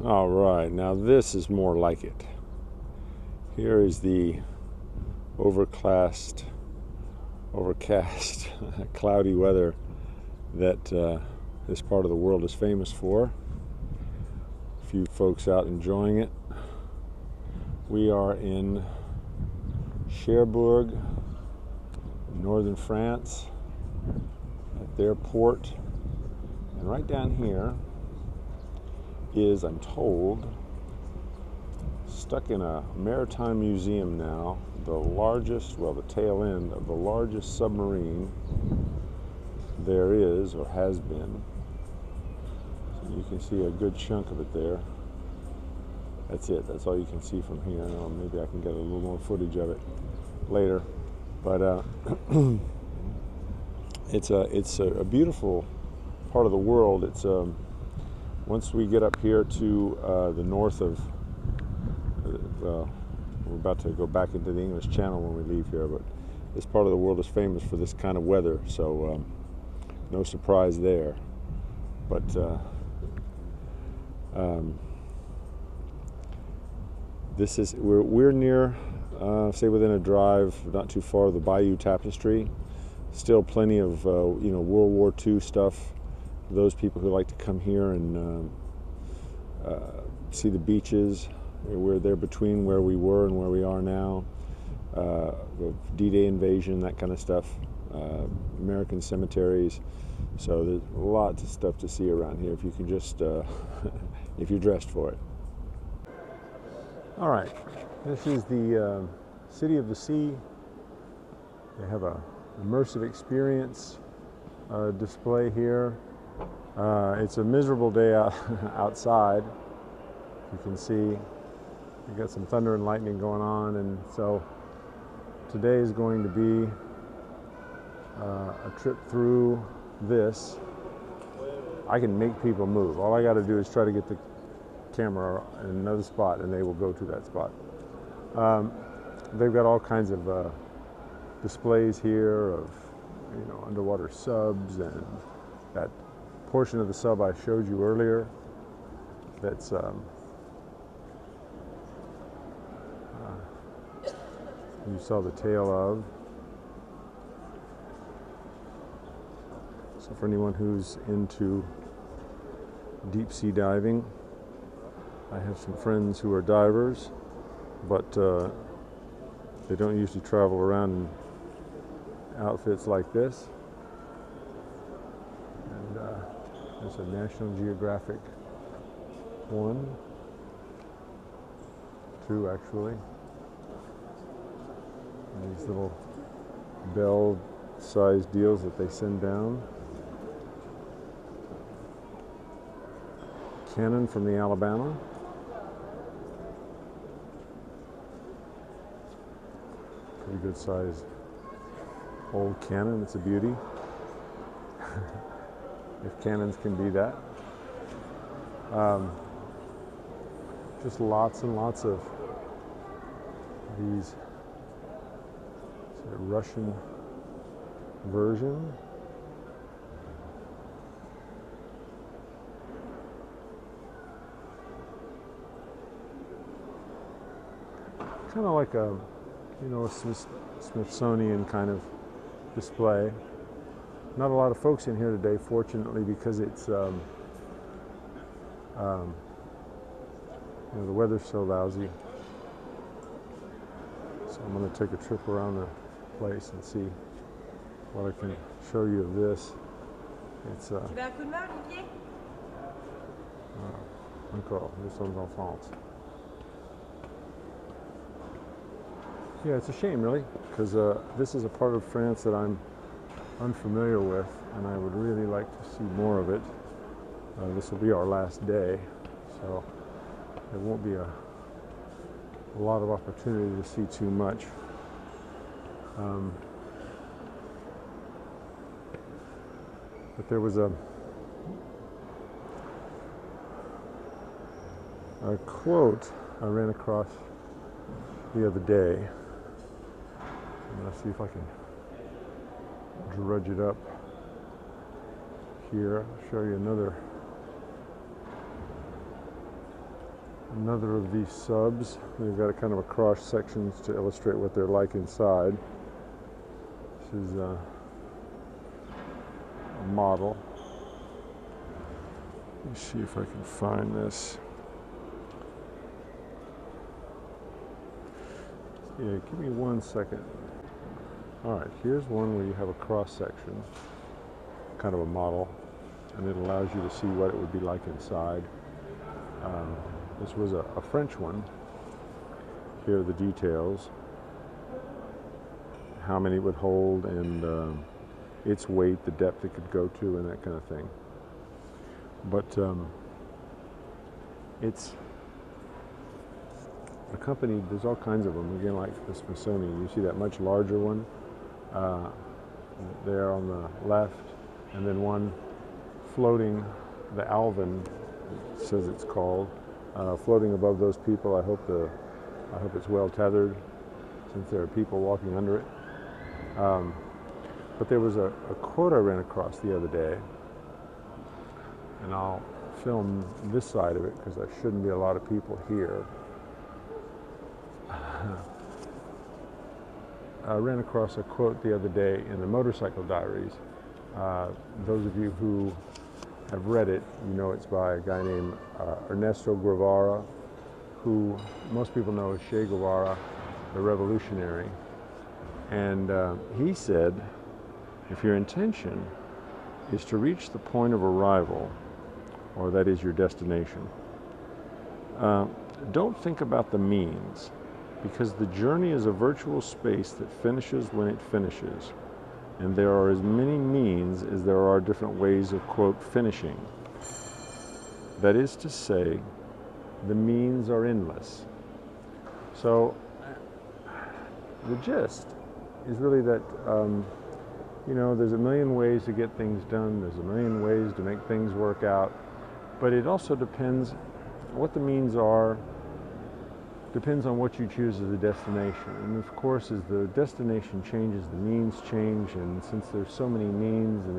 All right, now this is more like it. Here is the overcast, cloudy weather that this part of the world is famous for. A few folks out enjoying it. We are in Cherbourg, northern France, at their port. And right down here is, I'm told, stuck in a maritime museum now, the largest, well, the tail end of the largest submarine there is or has been. So you can see a good chunk of it there. That's it. That's all you can see from here. Maybe I can get a little more footage of it later. But it's a beautiful part of the world. It's once we get up here to the north of, well, we're about to go back into the English Channel when we leave here, but this part of the world is famous for this kind of weather, so no surprise there. But this is, we're near, say within a drive, not too far of the Bayou Tapestry. Still plenty of World War II stuff. Those people who like to come here and see the beaches. We're there between where we were and where we are now. D-Day invasion, that kind of stuff. American cemeteries. So there's lots of stuff to see around here if you can just, if you're dressed for it. All right, this is the City of the Sea. They have a immersive experience display here. It's a miserable day outside. You can see we've got some thunder and lightning going on, and so today is going to be a trip through this. I can make people move. All I got to do is try to get the camera in another spot, and they will go to that spot. They've got all kinds of displays here of underwater subs, and that portion of the sub I showed you earlier that's you saw the tail of. So for anyone who's into deep sea diving, I have some friends who are divers, but they don't usually travel around in outfits like this. And there's a National Geographic one, two actually. And these little bell-sized deals that they send down. Cannon from the Alabama. Pretty good sized old cannon. It's a beauty. If cannons can be that. Just lots and lots of these. It's a Russian version. Kind of like a, Smithsonian kind of display. Not a lot of folks in here today, fortunately, because it's the weather's so lousy. So I'm going to take a trip around the place and see what I can show you of this. It's encore, nous sommes en France. Yeah, it's a shame, really, because this is a part of France that I'm unfamiliar with, and I would really like to see more of it. This will be our last day, so there won't be a lot of opportunity to see too much. But there was a quote I ran across the other day. I'm going to see if I can drudge it up here. I'll show you another Another of these subs. They've got a kind of a cross sections to illustrate what they're like inside. This is a model. Let me see if I can find this. Yeah, give me 1 second. All right, here's one where you have a cross section, kind of a model, and it allows you to see what it would be like inside. This was a French one. Here are the details, how many it would hold, and its weight, the depth it could go to, and that kind of thing. But it's accompanied, there's all kinds of them, again, like the Smithsonian. You see that much larger one there on the left, and then one floating, the Alvin, it says it's called, floating above those people. I hope it's well tethered, since there are people walking under it. But there was a quote I ran across the other day, and I'll film this side of it because there shouldn't be a lot of people here. I ran across a quote the other day in the Motorcycle Diaries. Those of you who have read it, you know it's by a guy named Ernesto Guevara, who most people know as Che Guevara, the revolutionary. And he said, if your intention is to reach the point of arrival, or that is your destination, don't think about the means, because the journey is a virtual space that finishes when it finishes. And there are as many means as there are different ways of, quote, finishing. That is to say, the means are endless. So the gist is really that, you know, there's a million ways to get things done. There's a million ways to make things work out. But it also depends what the means are, depends on what you choose as a destination. And of course, as the destination changes, the means change. And since there's so many means and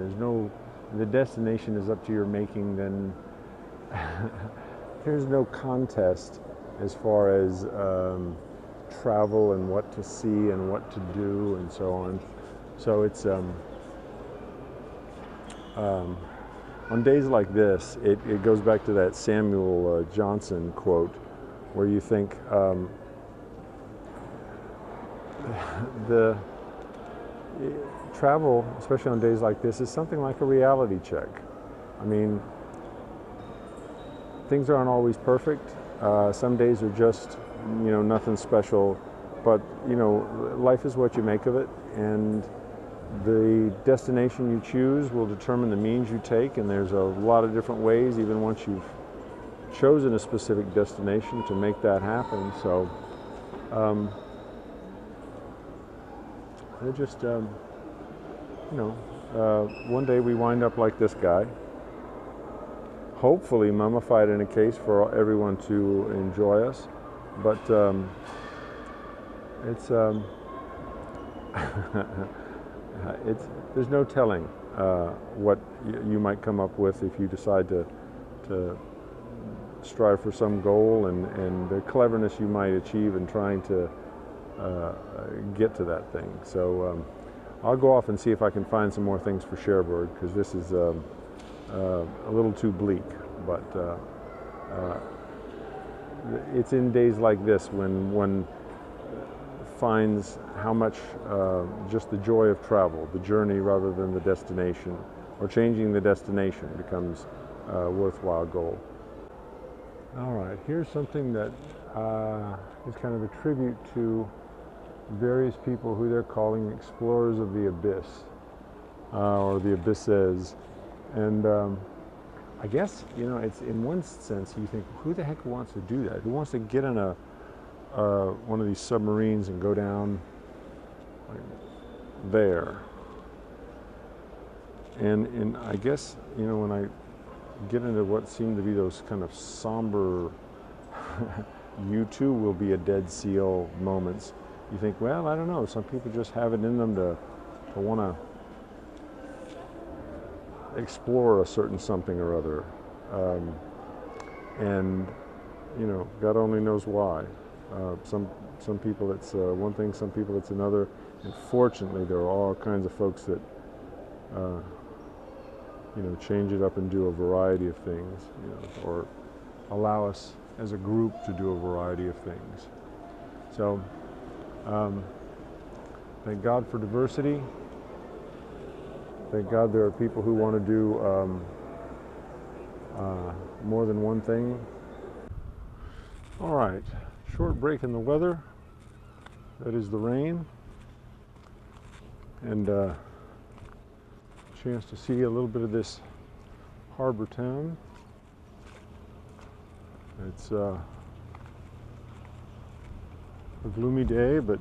the destination is up to your making, then there's no contest as far as travel and what to see and what to do and so on. So it's on days like this, it goes back to that Samuel Johnson quote, where you think the travel, especially on days like this, is something like a reality check. I mean, things aren't always perfect. Some days are just, you know, nothing special, but, you know, life is what you make of it, and the destination you choose will determine the means you take, and there's a lot of different ways, even once you've chosen a specific destination, to make that happen. So they're just, you know, one day we wind up like this guy, hopefully mummified in a case for everyone to enjoy us, but there's no telling what you might come up with if you decide to strive for some goal, and the cleverness you might achieve in trying to get to that thing. So I'll go off and see if I can find some more things for Cherbourg, because this is a little too bleak, but it's in days like this when one finds how much just the joy of travel, the journey rather than the destination, or changing the destination becomes a worthwhile goal. All right, here's something that is kind of a tribute to various people who they're calling explorers of the abyss, or the abysses. And I guess, you know, it's in one sense you think, who the heck wants to do that? Who wants to get in one of these submarines and go down like there? And I guess, you know, when I get into what seem to be those kind of somber you too will be a dead seal moments, you think, well, I don't know, some people just have it in them to want to explore a certain something or other. And God only knows why. Some people it's one thing, some people it's another. And fortunately, there are all kinds of folks that change it up and do a variety of things, or allow us as a group to do a variety of things. So thank God for diversity. Thank God there are people who want to do more than one thing. All right, short break in the weather. That is the rain. And a chance to see a little bit of this harbor town. It's a gloomy day, but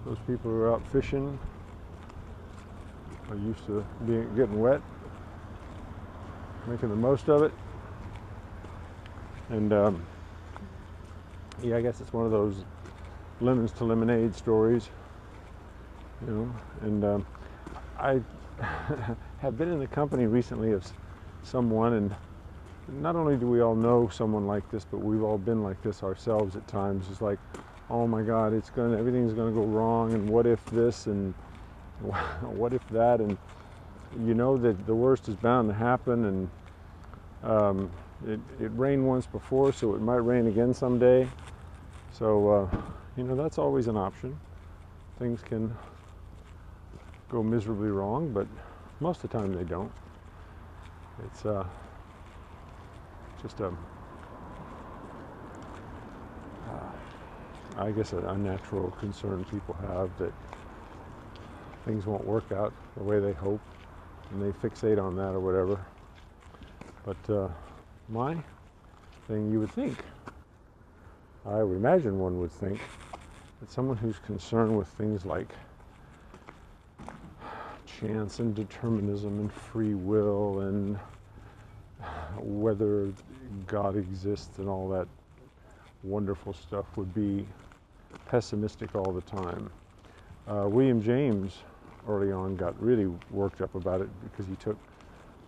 those people who are out fishing are used to getting wet, making the most of it. And I guess it's one of those lemons to lemonade stories, and I have been in the company recently of someone, and not only do we all know someone like this, but we've all been like this ourselves at times. It's like, oh my God, everything's gonna go wrong, and what if this, and what if that, and that the worst is bound to happen, and it rained once before, so it might rain again someday. So that's always an option. Things can go miserably wrong, but most of the time they don't. It's just I guess a natural concern people have, that things won't work out the way they hope, and they fixate on that or whatever. But my thing, you would think, I would imagine one would think, that someone who's concerned with things like chance and determinism and free will and whether God exists and all that wonderful stuff would be pessimistic all the time. William James early on got really worked up about it because he took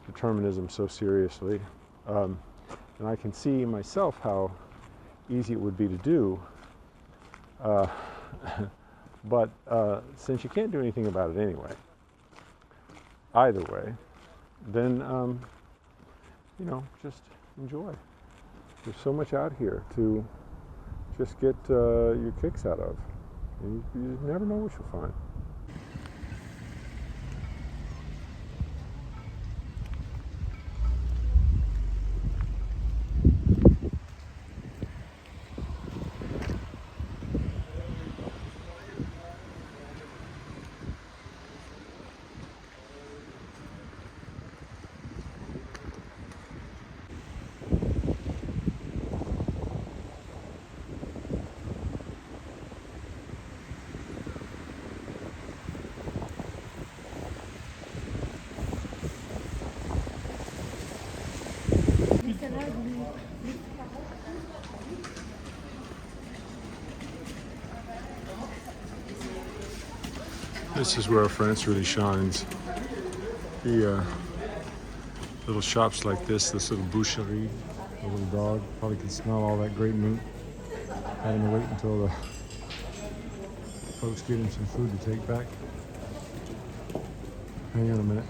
determinism so seriously. And I can see myself how easy it would be to do. But since you can't do anything about it anyway, either way, then, just enjoy. There's so much out here to just get your kicks out of. You never know what you'll find. This is where France really shines. The little shops like this little boucherie, the little dog probably can smell all that great meat. Having to wait until the folks get him some food to take back. Hang on a minute.